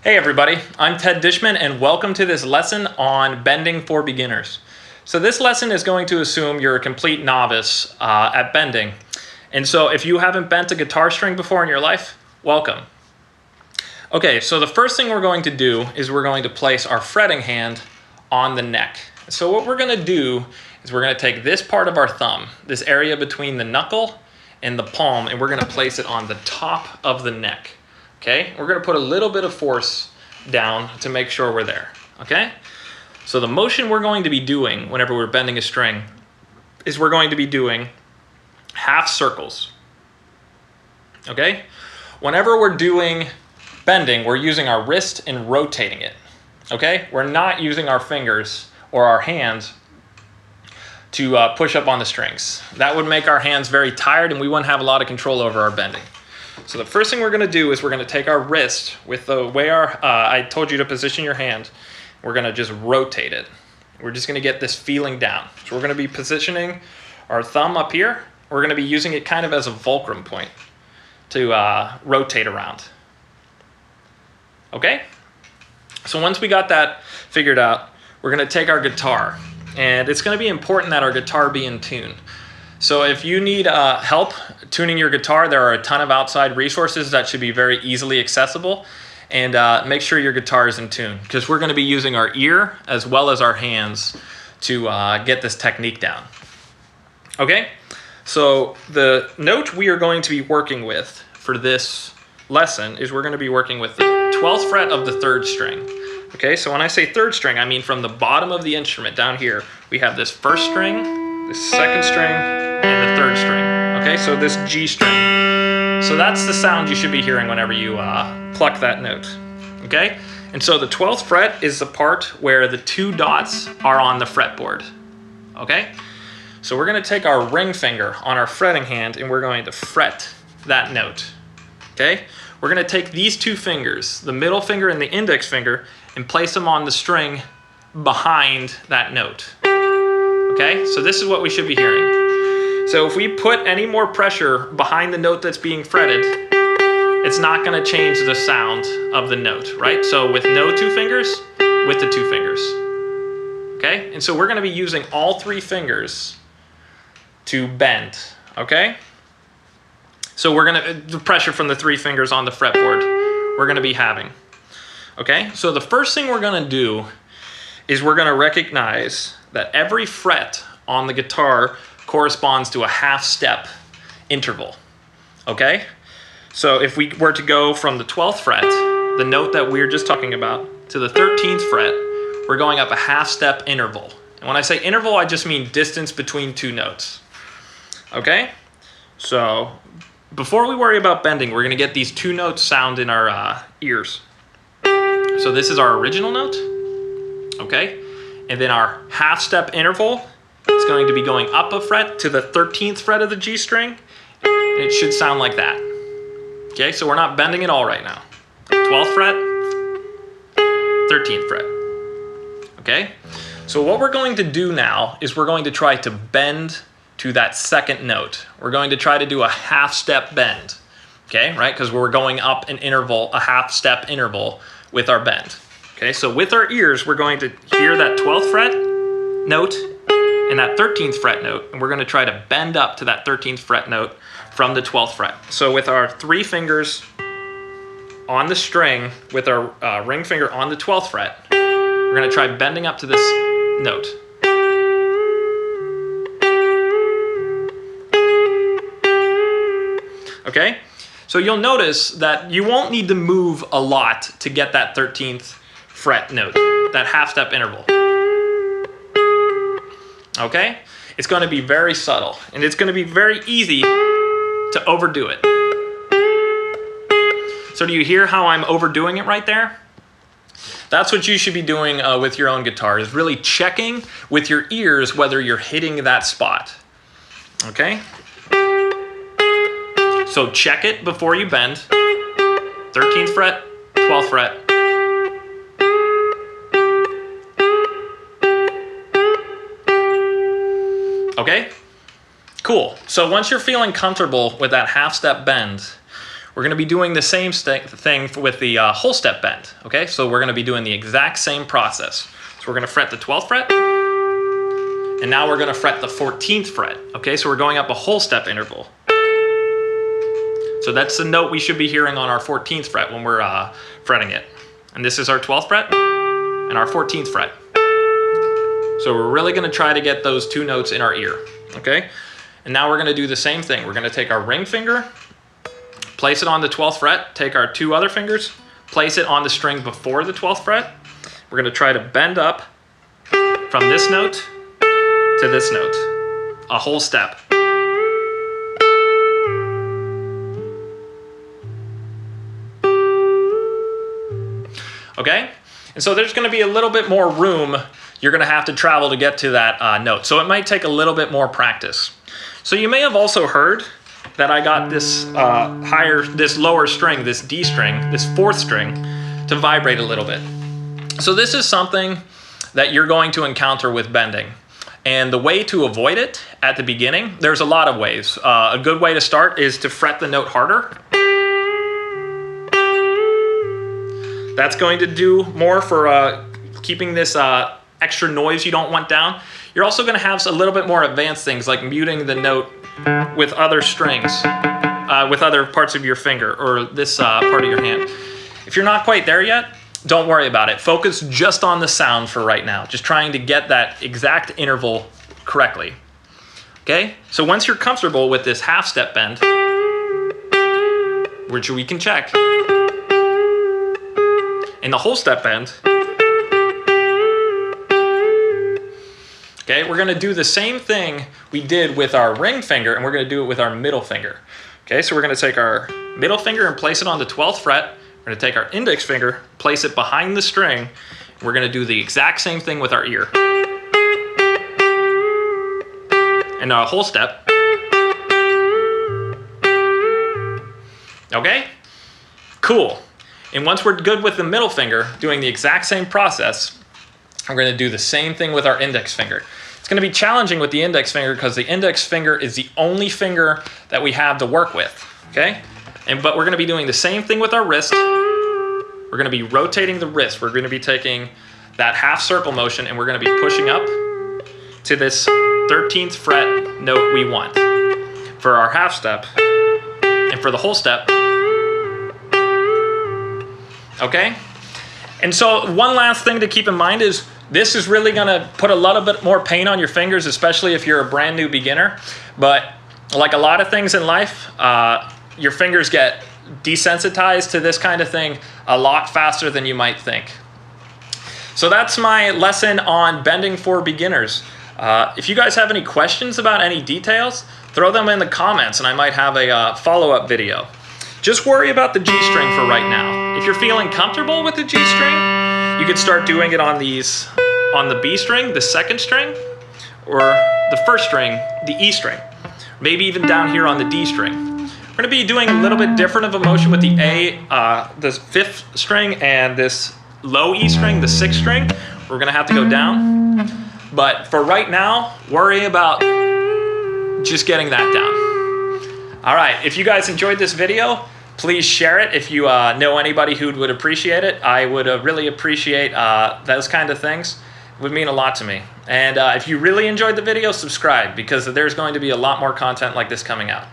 Hey everybody, I'm Ted Dischman and welcome to this lesson on bending for beginners. So this lesson is going to assume you're a complete novice at bending. And so if you haven't bent a guitar string before in your life, welcome. Okay, so the first thing we're going to do is we're going to place our fretting hand on the neck. So what we're going to do is we're going to take this part of our thumb, this area between the knuckle and the palm, and we're going to place it on the top of the neck. Okay, we're going to put a little bit of force down to make sure we're there. Okay, so the motion we're going to be doing whenever we're bending a string is we're going to be doing half circles. Okay, whenever we're doing bending, we're using our wrist and rotating it. Okay, we're not using our fingers or our hands to push up on the strings. That would make our hands very tired and we wouldn't have a lot of control over our bending. So the first thing we're going to do is we're going to take our wrist with the way I told you to position your hand. We're going to just rotate it. We're just going to get this feeling down. So we're going to be positioning our thumb up here. We're going to be using it kind of as a fulcrum point to rotate around. Okay? So once we got that figured out, we're going to take our guitar. And it's going to be important that our guitar be in tune. So if you need help tuning your guitar, there are a ton of outside resources that should be very easily accessible. And make sure your guitar is in tune, because we're going to be using our ear as well as our hands to get this technique down. Okay, so the note we are going to be working with for this lesson is we're going to be working with the 12th fret of the 3rd string. Okay, so when I say 3rd string, I mean from the bottom of the instrument down here, we have this 1st string, this 2nd string, and the 3rd string. Okay, so this G string. So that's the sound you should be hearing whenever you pluck that note. Okay, and so the 12th fret is the part where the 2 dots are on the fretboard. Okay, so we're going to take our ring finger on our fretting hand and we're going to fret that note. Okay, we're going to take these 2 fingers, the middle finger and the index finger, and place them on the string behind that note. Okay, so this is what we should be hearing. So if we put any more pressure behind the note that's being fretted, it's not going to change the sound of the note, right? So with no 2 fingers, with the 2 fingers. Okay, and so we're going to be using all 3 fingers to bend, okay? So we're going to, the pressure from the 3 fingers on the fretboard, we're going to be having. Okay, so the first thing we're going to do is we're going to recognize that every fret on the guitar corresponds to a half step interval. Okay, so if we were to go from the 12th fret, the note that we were just talking about, to the 13th fret, we're going up a half step interval. And when I say interval, I just mean distance between 2 notes. Okay, so before we worry about bending, we're going to get these 2 notes sound in our ears. So this is our original note, okay? And then our half step interval is going to be going up a fret to the 13th fret of the G string, and it should sound like that. Okay, so we're not bending at all right now. 12th fret, 13th fret. Okay, so what we're going to do now is we're going to try to bend to that 2nd note. We're going to try to do a half step bend. Okay, right? Because we're going up an interval, a half step interval with our bend. Okay, so with our ears, we're going to hear that 12th fret note and that 13th fret note, and we're going to try to bend up to that 13th fret note from the 12th fret. So with our 3 fingers on the string, with our ring finger on the 12th fret, we're going to try bending up to this note. Okay, so you'll notice that you won't need to move a lot to get that 13th fret note, that half step interval. Okay, it's going to be very subtle and it's going to be very easy to overdo it. So do you hear how I'm overdoing it right there? That's what you should be doing with your own guitar, is really checking with your ears whether you're hitting that spot. Okay, so check it before you bend. 13th fret, 12th fret. Okay, cool. So once you're feeling comfortable with that half step bend, we're going to be doing the same thing with the whole step bend. Okay, so we're going to be doing the exact same process. So we're going to fret the 12th fret, and now we're going to fret the 14th fret. Okay, so we're going up a whole step interval. So that's the note we should be hearing on our 14th fret when we're fretting it. And this is our 12th fret and our 14th fret. So we're really going to try to get those two notes in our ear. Okay, and now we're going to do the same thing. We're going to take our ring finger, place it on the 12th fret, take our two other fingers, place it on the string before the 12th fret. We're going to try to bend up from this note to this note, a whole step. Okay, and so there's going to be a little bit more room you're going to have to travel to get to that note. So it might take a little bit more practice. So you may have also heard that I got this this lower string, this D string, this fourth string, to vibrate a little bit. So this is something that you're going to encounter with bending. And the way to avoid it at the beginning, there's a lot of ways. A good way to start is to fret the note harder. That's going to do more for keeping this extra noise you don't want down. You're also going to have a little bit more advanced things like muting the note with other strings, with other parts of your finger or this part of your hand. If you're not quite there yet, don't worry about it. Focus just on the sound for right now, just trying to get that exact interval correctly. Okay, so once you're comfortable with this half step bend, which we can check, in the whole step bend, okay, we're going to do the same thing we did with our ring finger, and we're going to do it with our middle finger. Okay, so we're going to take our middle finger and place it on the 12th fret. We're going to take our index finger, place it behind the string, and we're going to do the exact same thing with our ear. And now a whole step. Okay? Cool. And once we're good with the middle finger, doing the exact same process, we're going to do the same thing with our index finger. It's going to be challenging with the index finger because the index finger is the only finger that we have to work with. Okay? But we're going to be doing the same thing with our wrist. We're going to be rotating the wrist. We're going to be taking that half circle motion and we're going to be pushing up to this 13th fret note we want for our half step and for the whole step. Okay? And so one last thing to keep in mind is this is really going to put a little bit more pain on your fingers, especially if you're a brand new beginner. But like a lot of things in life, your fingers get desensitized to this kind of thing a lot faster than you might think. So that's my lesson on bending for beginners. If you guys have any questions about any details, throw them in the comments and I might have a follow-up video. Just worry about the G string for right now. If you're feeling comfortable with the G string, you could start doing it on the B string, the second string, or the first string, the E string. Maybe even down here on the D string. We're going to be doing a little bit different of a motion with the A, the 5th string, and this low E string, the 6th string. We're going to have to go down. But for right now, worry about just getting that down. All right, if you guys enjoyed this video, please share it if you know anybody who would appreciate it. I would really appreciate those kind of things. It would mean a lot to me. And if you really enjoyed the video, subscribe because there's going to be a lot more content like this coming out.